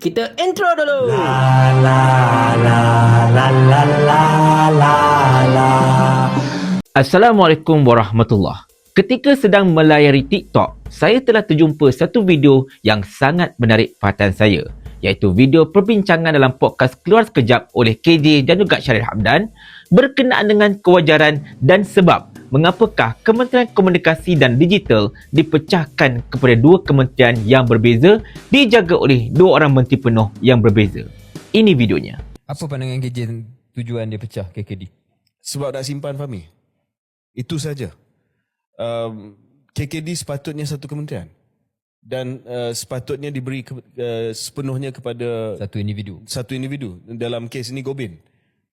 Kita intro dulu. Assalamualaikum warahmatullahi. Ketika sedang melayari TikTok, saya telah terjumpa satu video yang sangat menarik perhatian saya, iaitu video perbincangan dalam podcast Keluar Sekejap oleh KJ dan juga Syarif Hamdan berkenaan dengan kewajaran dan sebab mengapakah Kementerian Komunikasi dan Digital dipecahkan kepada dua kementerian yang berbeza dijaga oleh dua orang menteri penuh yang berbeza. Ini videonya. Apa pandangan KJ tujuan dia pecah KKD? Sebab nak simpan Fahmi. Itu saja. KKD sepatutnya satu kementerian dan sepatutnya diberi sepenuhnya kepada satu individu. Dalam kes ini Gobin.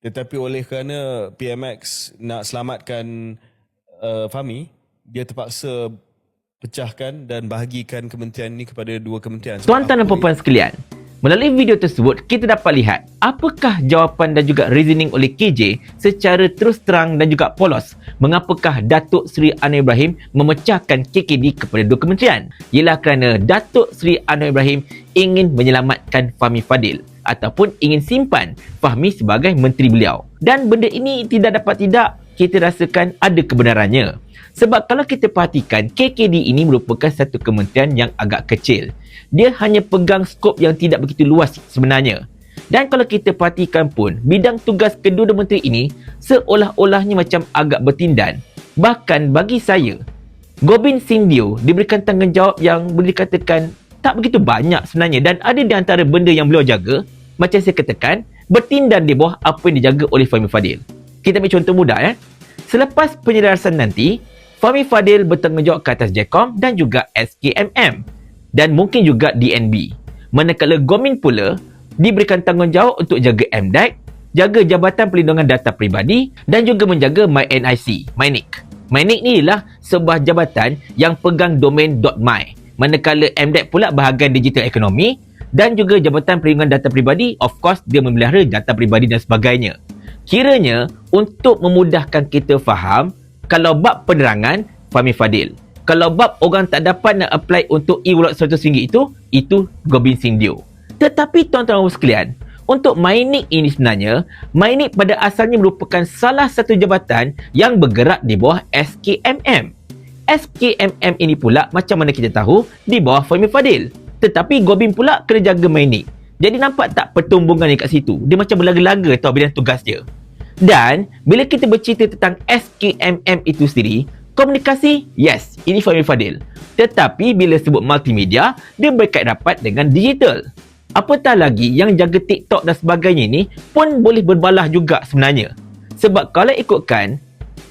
Tetapi oleh kerana PMX nak selamatkan Fahmi, dia terpaksa pecahkan dan bahagikan kementerian ini kepada dua kementerian. Tuan-tuan dan puan-puan sekalian, melalui video tersebut kita dapat lihat apakah jawapan dan juga reasoning oleh KJ secara terus terang dan juga polos mengapakah Datuk Seri Anwar Ibrahim memecahkan KKD kepada dua kementerian. Ialah kerana Datuk Seri Anwar Ibrahim ingin menyelamatkan Fahmi Fadil ataupun ingin simpan Fahmi sebagai menteri beliau. Dan benda ini tidak dapat tidak kita rasakan ada kebenarannya. Sebab kalau kita perhatikan, KKD ini merupakan satu kementerian yang agak kecil. Dia hanya pegang skop yang tidak begitu luas sebenarnya. Dan kalau kita perhatikan pun, bidang tugas kedua menteri ini seolah-olahnya macam agak bertindan. Bahkan bagi saya, Gobin Sindio diberikan tanggungjawab yang boleh dikatakan tak begitu banyak sebenarnya. Dan ada di antara benda yang beliau jaga, macam saya katakan, bertindan di bawah apa yang dijaga oleh Fahmi Fadil. Kita ambil contoh mudah ya. Selepas penyelarasan nanti, Fahmi Fadil bertanggungjawab ke atas JECOM dan juga SKMM dan mungkin juga DNB. Manakala Gobin pula diberikan tanggungjawab untuk jaga MDEC, jaga Jabatan Perlindungan Data Peribadi dan juga menjaga MyNIC, MyNIC. MyNIC ni ialah sebuah jabatan yang pegang domain .my. Manakala MDEC pula bahagian digital ekonomi dan juga Jabatan Perlindungan Data Peribadi, of course dia memelihara data peribadi dan sebagainya. Kiranya untuk memudahkan kita faham, kalau bab penerangan, Fahmi Fadil. Kalau bab orang tak dapat nak apply untuk e-wallet RM100 itu Gobin Sindio. Tetapi tuan-tuan sekalian, untuk MyNIC ini sebenarnya, MyNIC pada asalnya merupakan salah satu jabatan yang bergerak di bawah SKMM. SKMM ini pula macam mana kita tahu di bawah Fahmi Fadil. Tetapi Gobin pula kena jaga MyNIC. Jadi nampak tak pertumbungan ni kat situ? Dia macam berlaga-laga tau bidang tugas dia. Dan bila kita bercerita tentang SKMM itu sendiri, komunikasi, yes, ini Fahmi Fadil. Tetapi bila sebut multimedia, dia berkait rapat dengan digital. Apatah lagi yang jaga TikTok dan sebagainya ni pun boleh berbalah juga sebenarnya. Sebab kalau ikutkan,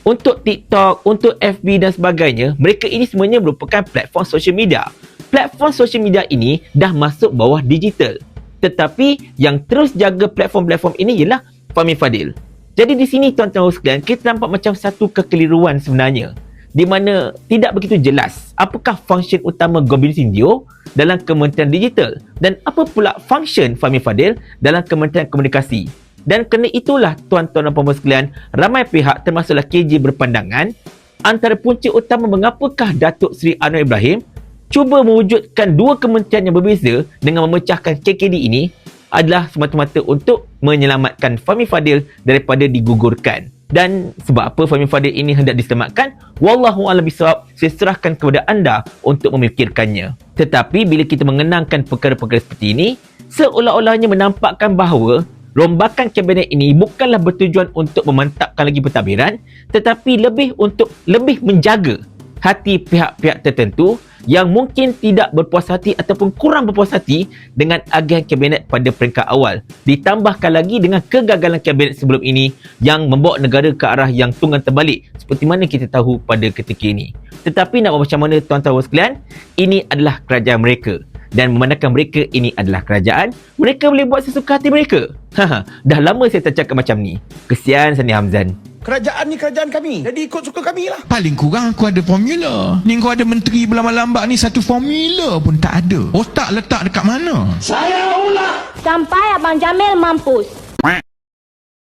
untuk TikTok, untuk FB dan sebagainya, mereka ini semuanya merupakan platform social media. Platform social media ini dah masuk bawah digital. Tetapi yang terus jaga platform-platform ini ialah Fahmi Fadil. Jadi di sini tuan-tuan sekalian, kita nampak macam satu kekeliruan sebenarnya. Di mana tidak begitu jelas apakah function utama Gobin Sindio dalam Kementerian Digital dan apa pula function Fahmi Fadil dalam Kementerian Komunikasi. Dan kerana itulah tuan-tuan dan puan-puan sekalian, ramai pihak termasuklah KJ berpandangan antara punca utama mengapakah Datuk Seri Anwar Ibrahim cuba mewujudkan dua kementerian yang berbeza dengan memecahkan KKD ini adalah semata-mata untuk menyelamatkan Fahmi Fadil daripada digugurkan. Dan sebab apa Fahmi Fadil ini hendak diselamatkan? Wallahu a'lam bishawab, saya serahkan kepada anda untuk memikirkannya. Tetapi bila kita mengenangkan perkara-perkara seperti ini, seolah-olahnya menampakkan bahawa rombakan kabinet ini bukanlah bertujuan untuk memantapkan lagi pentadbiran, tetapi lebih menjaga hati pihak-pihak tertentu yang mungkin tidak berpuas hati ataupun kurang berpuas hati dengan agihan kabinet pada peringkat awal. Ditambahkan lagi dengan kegagalan kabinet sebelum ini yang membawa negara ke arah yang tunggang terbalik seperti mana kita tahu pada ketika ini. Tetapi nak buat macam mana tuan-tuan sekalian, ini adalah kerajaan mereka. Dan memandangkan mereka ini adalah kerajaan, mereka boleh buat sesuka hati mereka. Dah lama saya tak cakap macam ni. Kesian Sani Hamzan. Kerajaan ni kerajaan kami. Jadi ikut suka kami lah. Paling kurang aku ada formula. Ni kau ada menteri berlambat-lambat ni, satu formula pun tak ada. Otak letak dekat mana? Saya ulang. Sampai Abang Jamil mampus.